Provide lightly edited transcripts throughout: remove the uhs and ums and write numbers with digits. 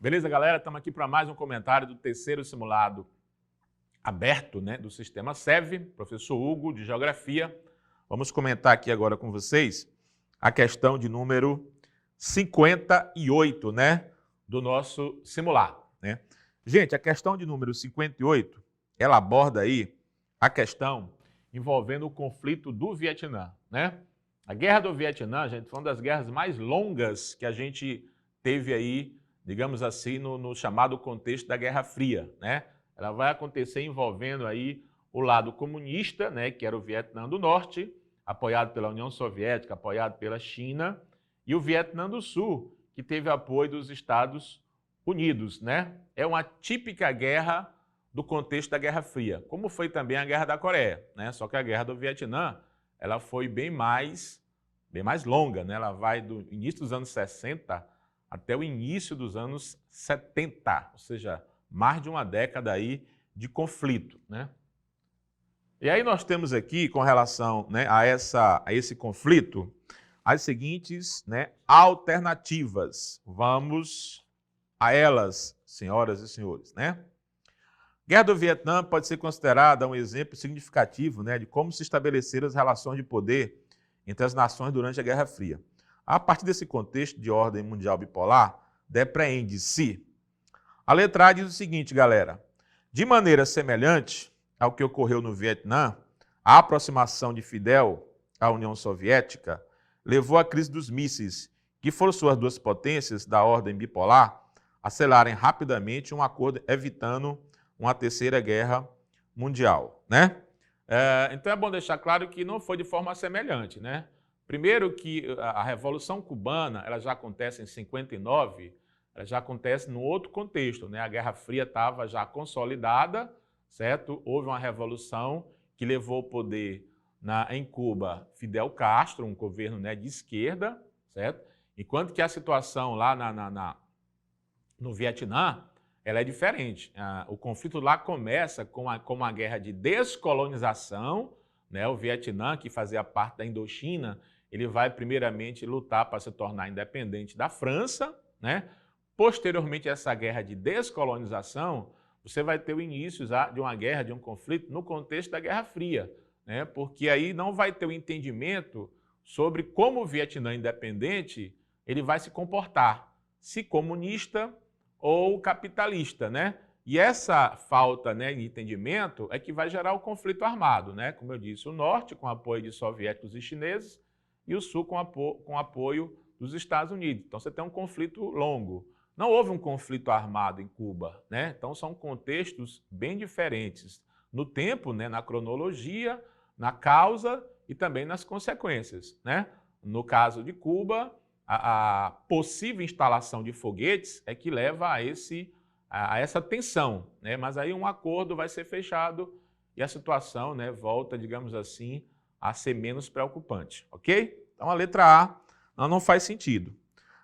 Beleza, galera? Estamos aqui para mais um comentário do terceiro simulado aberto, né, do sistema SEV, professor Hugo, de Geografia. Vamos comentar aqui agora com vocês a questão de número 58, né, do nosso simulado, né? Gente, a questão de número 58, ela aborda aí a questão envolvendo o conflito do Vietnã, né? A Guerra do Vietnã, gente, foi uma das guerras mais longas que a gente teve aí, digamos assim, no chamado contexto da Guerra Fria, né? Ela vai acontecer envolvendo aí o lado comunista, né, que era o Vietnã do Norte, apoiado pela União Soviética, apoiado pela China, e o Vietnã do Sul, que teve apoio dos Estados Unidos, né? É uma típica guerra do contexto da Guerra Fria, como foi também a Guerra da Coreia, né? Só que a Guerra do Vietnã, ela foi bem mais longa, né? Ela vai do início dos anos 60 até o início dos anos 70, ou seja, mais de uma década aí de conflito, né? E aí nós temos aqui, com relação, né, a esse conflito, as seguintes, né, alternativas. Vamos a elas, senhoras e senhores, né? Guerra do Vietnã pode ser considerada um exemplo significativo, né, de como se estabeleceram as relações de poder entre as nações durante a Guerra Fria. A partir desse contexto de ordem mundial bipolar, depreende-se. A letra A diz o seguinte, galera: de maneira semelhante ao que ocorreu no Vietnã, a aproximação de Fidel à União Soviética levou à crise dos mísseis, que forçou as duas potências da ordem bipolar a selarem rapidamente um acordo evitando uma terceira guerra mundial, né? Então é bom deixar claro que não foi de forma semelhante, né? Primeiro que a Revolução Cubana, ela já acontece em 59, ela já acontece num outro contexto, né? A Guerra Fria estava já consolidada, certo? Houve uma revolução que levou ao poder em Cuba Fidel Castro, um governo, né, de esquerda, certo? Enquanto que a situação lá no Vietnã, ela é diferente. O conflito lá começa com uma guerra de descolonização, né? O Vietnã, que fazia parte da Indochina, ele vai primeiramente lutar para se tornar independente da França, né? Posteriormente a essa guerra de descolonização, você vai ter o início de uma guerra, de um conflito no contexto da Guerra Fria, né? Porque aí não vai ter o entendimento sobre como o Vietnã independente ele vai se comportar, se comunista ou capitalista, né? E essa falta, né, de entendimento é que vai gerar o conflito armado, né? Como eu disse, o Norte com apoio de soviéticos e chineses e o Sul com apoio dos Estados Unidos. Então você tem um conflito longo. Não houve um conflito armado em Cuba, né? Então são contextos bem diferentes no tempo, né, na cronologia, na causa e também nas consequências, né? No caso de Cuba, a possível instalação de foguetes é que leva a essa tensão, né? Mas aí um acordo vai ser fechado e a situação, né, volta, digamos assim, a ser menos preocupante, ok? Então a letra A não faz sentido.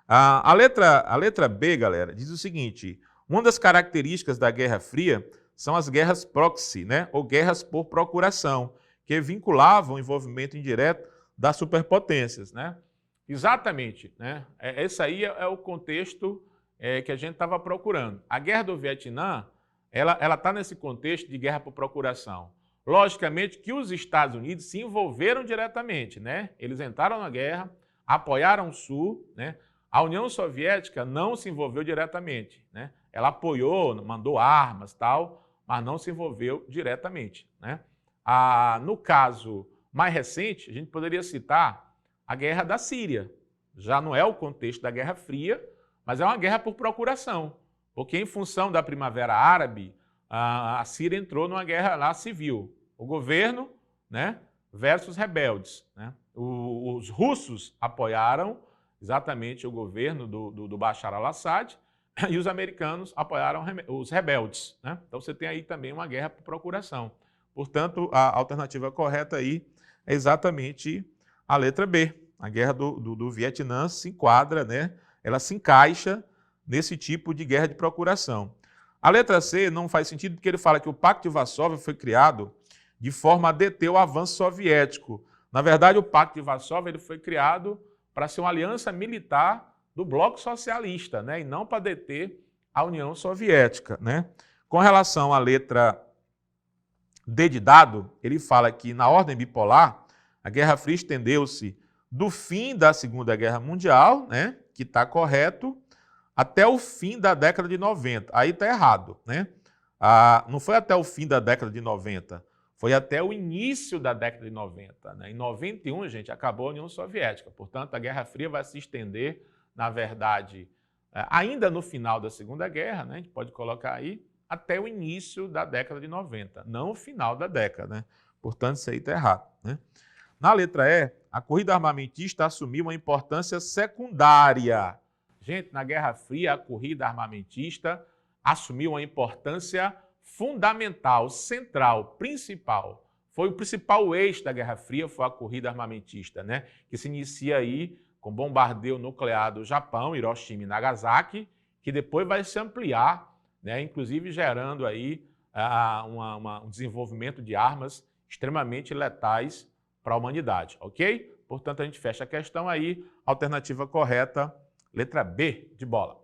A letra B, galera, diz o seguinte: uma das características da Guerra Fria são as guerras proxy, né, ou guerras por procuração, que vinculavam o envolvimento indireto das superpotências, né? Exatamente, né? Esse aí é o contexto que a gente estava procurando. A Guerra do Vietnã, ela está nesse contexto de guerra por procuração. Logicamente que os Estados Unidos se envolveram diretamente, né? Eles entraram na guerra, apoiaram o Sul, né? A União Soviética não se envolveu diretamente, né? Ela apoiou, mandou armas e tal, mas não se envolveu diretamente, né? No caso mais recente, a gente poderia citar a guerra da Síria. Já não é o contexto da Guerra Fria, mas é uma guerra por procuração, porque em função da Primavera Árabe, a Síria entrou numa guerra lá civil. O governo, né, versus rebeldes, né? Os russos apoiaram exatamente o governo do Bashar al-Assad e os americanos apoiaram os rebeldes, né? Então você tem aí também uma guerra por procuração. Portanto, a alternativa correta aí é exatamente a letra B. A guerra do Vietnã se enquadra, né? Ela se encaixa nesse tipo de guerra de procuração. A letra C não faz sentido porque ele fala que o Pacto de Varsóvia foi criado de forma a deter o avanço soviético. Na verdade, o Pacto de Varsóvia ele foi criado para ser uma aliança militar do bloco socialista, né? E não para deter a União Soviética, né? Com relação à letra D de dado, ele fala que na ordem bipolar, a Guerra Fria estendeu-se do fim da Segunda Guerra Mundial, né? Que está correto, até o fim da década de 90. Aí está errado, né? Não foi até o fim da década de 90, foi até o início da década de 90. Né? Em 91, gente, acabou a União Soviética. Portanto, a Guerra Fria vai se estender, na verdade, ainda no final da Segunda Guerra, né? A gente pode colocar aí, até o início da década de 90, não o final da década. Né? Portanto, isso aí está errado. Né? Na letra E, a corrida armamentista assumiu uma importância secundária. Gente, na Guerra Fria, a corrida armamentista assumiu uma importância fundamental, central, principal. Foi o principal eixo da Guerra Fria, foi a corrida armamentista, né? Que se inicia aí com bombardeio nuclear do Japão, Hiroshima e Nagasaki, que depois vai se ampliar, né? Inclusive gerando aí um desenvolvimento de armas extremamente letais para a humanidade, ok? Portanto, a gente fecha a questão aí, alternativa correta, letra B de bola.